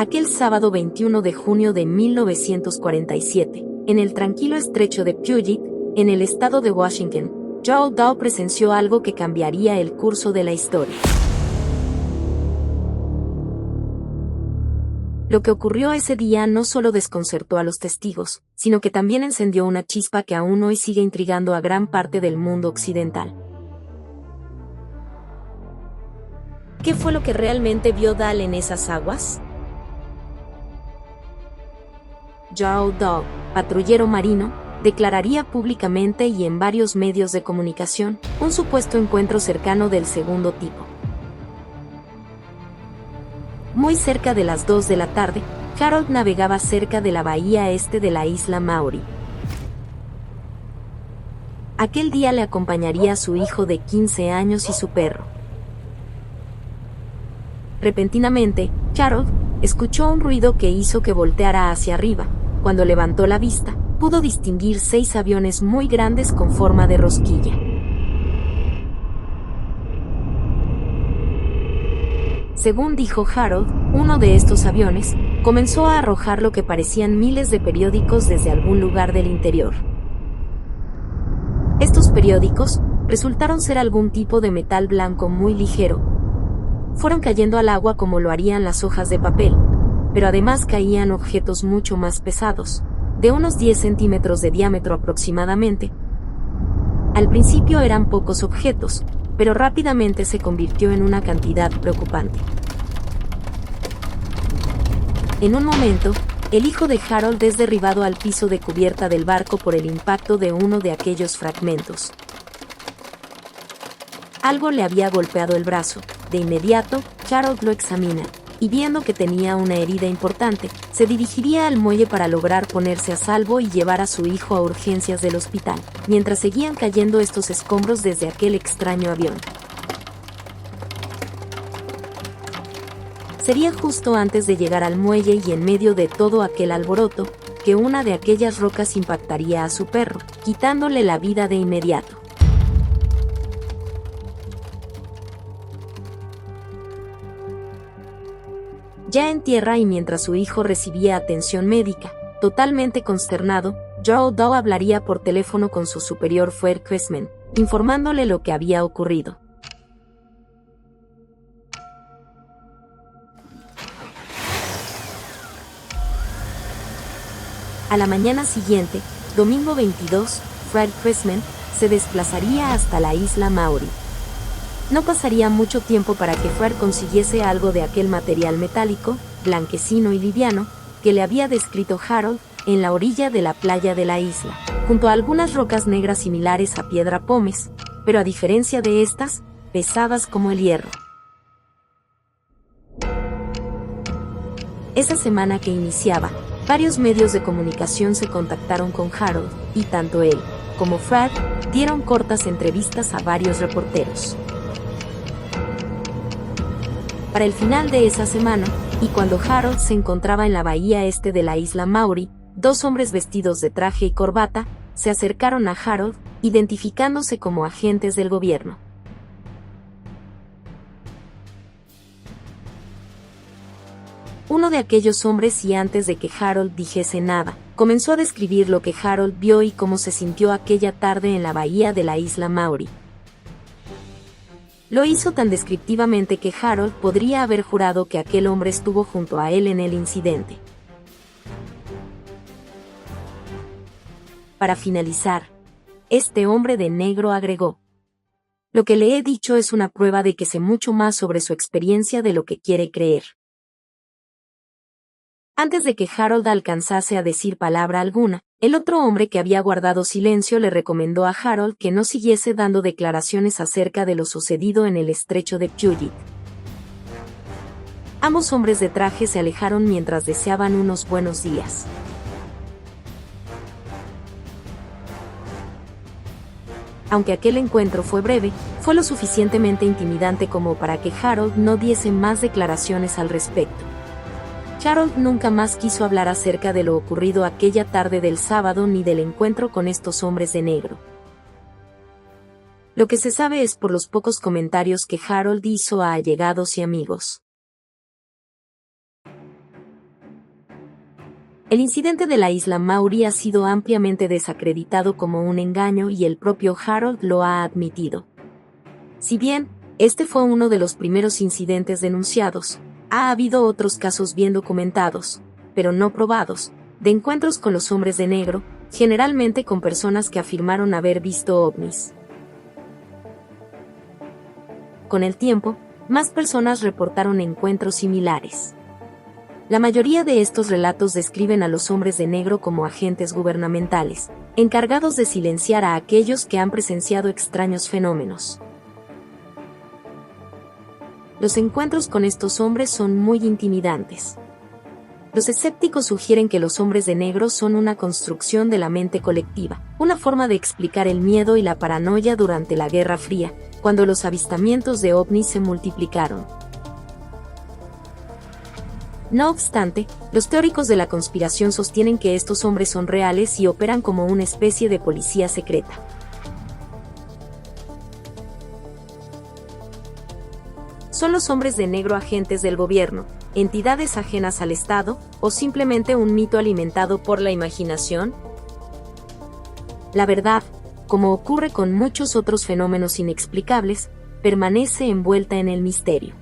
Aquel sábado 21 de junio de 1947, en el tranquilo estrecho de Puget, en el estado de Washington, Joe Dow presenció algo que cambiaría el curso de la historia. Lo que ocurrió ese día no solo desconcertó a los testigos, sino que también encendió una chispa que aún hoy sigue intrigando a gran parte del mundo occidental. ¿Qué fue lo que realmente vio Dahl en esas aguas? Joe Dow, patrullero marino, declararía públicamente y en varios medios de comunicación un supuesto encuentro cercano del segundo tipo. Muy cerca de las 2 de la tarde, Harold navegaba cerca de la bahía este de la isla Maori. Aquel día le acompañaría a su hijo de 15 años y su perro. Repentinamente, Harold escuchó un ruido que hizo que volteara hacia arriba. Cuando levantó la vista, pudo distinguir 6 aviones muy grandes con forma de rosquilla. Según dijo Harold, uno de estos aviones comenzó a arrojar lo que parecían miles de periódicos desde algún lugar del interior. Estos periódicos resultaron ser algún tipo de metal blanco muy ligero. Fueron cayendo al agua como lo harían las hojas de papel, pero además caían objetos mucho más pesados, de unos 10 centímetros de diámetro aproximadamente. Al principio eran pocos objetos, pero rápidamente se convirtió en una cantidad preocupante. En un momento, el hijo de Harold es derribado al piso de cubierta del barco por el impacto de uno de aquellos fragmentos. Algo le había golpeado el brazo. De inmediato, Harold lo examina, y viendo que tenía una herida importante, se dirigiría al muelle para lograr ponerse a salvo y llevar a su hijo a urgencias del hospital, mientras seguían cayendo estos escombros desde aquel extraño avión. Sería justo antes de llegar al muelle y en medio de todo aquel alboroto, que una de aquellas rocas impactaría a su perro, quitándole la vida de inmediato. Ya en tierra y mientras su hijo recibía atención médica, totalmente consternado, Joe Dow hablaría por teléfono con su superior Fred Cressman, informándole lo que había ocurrido. A la mañana siguiente, domingo 22, Fred Cressman se desplazaría hasta la isla Maori. No pasaría mucho tiempo para que Fred consiguiese algo de aquel material metálico, blanquecino y liviano, que le había descrito Harold, en la orilla de la playa de la isla, junto a algunas rocas negras similares a piedra pómez, pero a diferencia de estas, pesadas como el hierro. Esa semana que iniciaba, varios medios de comunicación se contactaron con Harold, y tanto él como Fred dieron cortas entrevistas a varios reporteros. Para el final de esa semana, y cuando Harold se encontraba en la bahía este de la isla Maori, 2 hombres vestidos de traje y corbata se acercaron a Harold, identificándose como agentes del gobierno. Uno de aquellos hombres, y antes de que Harold dijese nada, comenzó a describir lo que Harold vio y cómo se sintió aquella tarde en la bahía de la isla Maori. Lo hizo tan descriptivamente que Harold podría haber jurado que aquel hombre estuvo junto a él en el incidente. Para finalizar, este hombre de negro agregó: "Lo que le he dicho es una prueba de que sé mucho más sobre su experiencia de lo que quiere creer". Antes de que Harold alcanzase a decir palabra alguna, el otro hombre que había guardado silencio le recomendó a Harold que no siguiese dando declaraciones acerca de lo sucedido en el estrecho de Puget. Ambos hombres de traje se alejaron mientras deseaban unos buenos días. Aunque aquel encuentro fue breve, fue lo suficientemente intimidante como para que Harold no diese más declaraciones al respecto. Harold nunca más quiso hablar acerca de lo ocurrido aquella tarde del sábado ni del encuentro con estos hombres de negro. Lo que se sabe es por los pocos comentarios que Harold hizo a allegados y amigos. El incidente de la isla Maury ha sido ampliamente desacreditado como un engaño y el propio Harold lo ha admitido. Si bien, este fue uno de los primeros incidentes denunciados, ha habido otros casos bien documentados, pero no probados, de encuentros con los hombres de negro, generalmente con personas que afirmaron haber visto ovnis. Con el tiempo, más personas reportaron encuentros similares. La mayoría de estos relatos describen a los hombres de negro como agentes gubernamentales, encargados de silenciar a aquellos que han presenciado extraños fenómenos. Los encuentros con estos hombres son muy intimidantes. Los escépticos sugieren que los hombres de negro son una construcción de la mente colectiva, una forma de explicar el miedo y la paranoia durante la Guerra Fría, cuando los avistamientos de ovnis se multiplicaron. No obstante, los teóricos de la conspiración sostienen que estos hombres son reales y operan como una especie de policía secreta. ¿Son los hombres de negro agentes del gobierno, entidades ajenas al Estado, o simplemente un mito alimentado por la imaginación? La verdad, como ocurre con muchos otros fenómenos inexplicables, permanece envuelta en el misterio.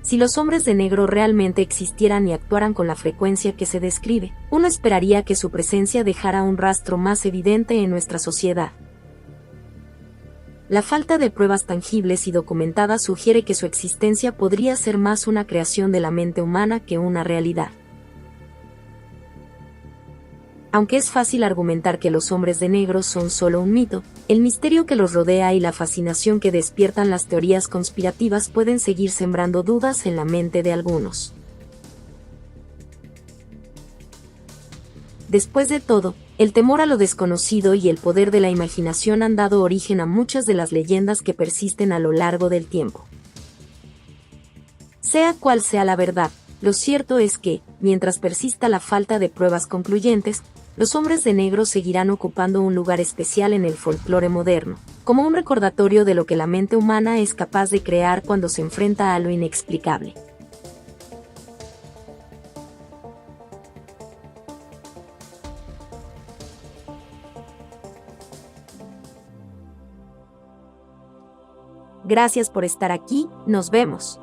Si los hombres de negro realmente existieran y actuaran con la frecuencia que se describe, uno esperaría que su presencia dejara un rastro más evidente en nuestra sociedad. La falta de pruebas tangibles y documentadas sugiere que su existencia podría ser más una creación de la mente humana que una realidad. Aunque es fácil argumentar que los hombres de negro son solo un mito, el misterio que los rodea y la fascinación que despiertan las teorías conspirativas pueden seguir sembrando dudas en la mente de algunos. Después de todo, el temor a lo desconocido y el poder de la imaginación han dado origen a muchas de las leyendas que persisten a lo largo del tiempo. Sea cual sea la verdad, lo cierto es que, mientras persista la falta de pruebas concluyentes, los hombres de negro seguirán ocupando un lugar especial en el folclore moderno, como un recordatorio de lo que la mente humana es capaz de crear cuando se enfrenta a lo inexplicable. Gracias por estar aquí, nos vemos.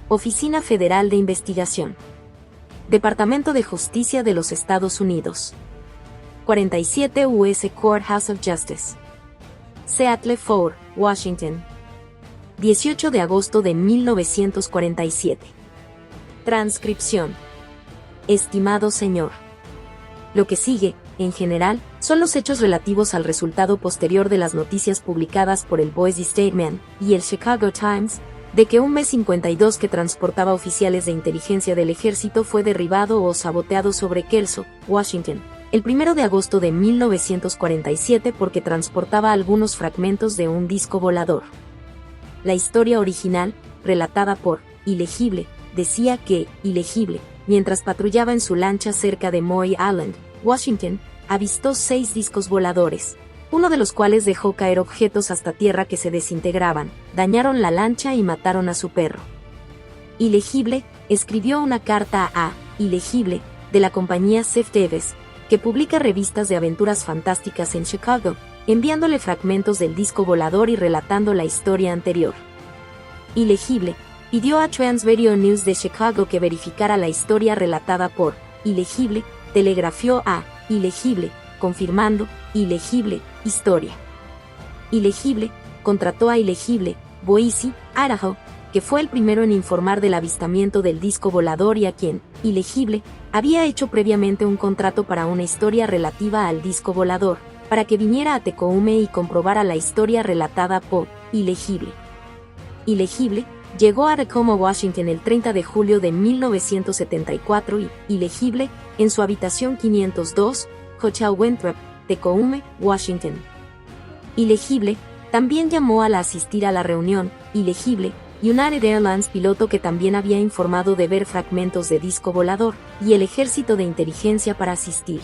Oficina Federal de Investigación. Departamento de Justicia de los Estados Unidos. 47 U.S. Courthouse of Justice. Seattle, Fort Washington. 18 de agosto de 1947. Transcripción. Estimado señor. Lo que sigue, en general, son los hechos relativos al resultado posterior de las noticias publicadas por el Boise Statesman y el Chicago Times, de que un M-52 que transportaba oficiales de inteligencia del ejército fue derribado o saboteado sobre Kelso, Washington, el 1 de agosto de 1947 porque transportaba algunos fragmentos de un disco volador. La historia original, relatada por Illegible, decía que Illegible, mientras patrullaba en su lancha cerca de Moy Island, Washington, avistó 6 discos voladores, uno de los cuales dejó caer objetos hasta tierra que se desintegraban, dañaron la lancha y mataron a su perro. Illegible escribió una carta a Illegible, de la compañía Ziff Davis, que publica revistas de aventuras fantásticas en Chicago, enviándole fragmentos del disco volador y relatando la historia anterior. Illegible pidió a Transvideo News de Chicago que verificara la historia relatada por Illegible, telegrafió a Illegible, confirmando Illegible, historia. Illegible contrató a Illegible, Boise, Idaho, que fue el primero en informar del avistamiento del disco volador y a quien, Ilegible, había hecho previamente un contrato para una historia relativa al disco volador, para que viniera a Tecoume y comprobara la historia relatada por Ilegible. Ilegible llegó a Tacoma, Washington el 30 de julio de 1974 y Ilegible, en su habitación 502, Hotel Winthrop, Tecoume, Washington. Ilegible también llamó al asistir a la reunión, Ilegible, United Airlines piloto que también había informado de ver fragmentos de disco volador, y el ejército de inteligencia para asistir.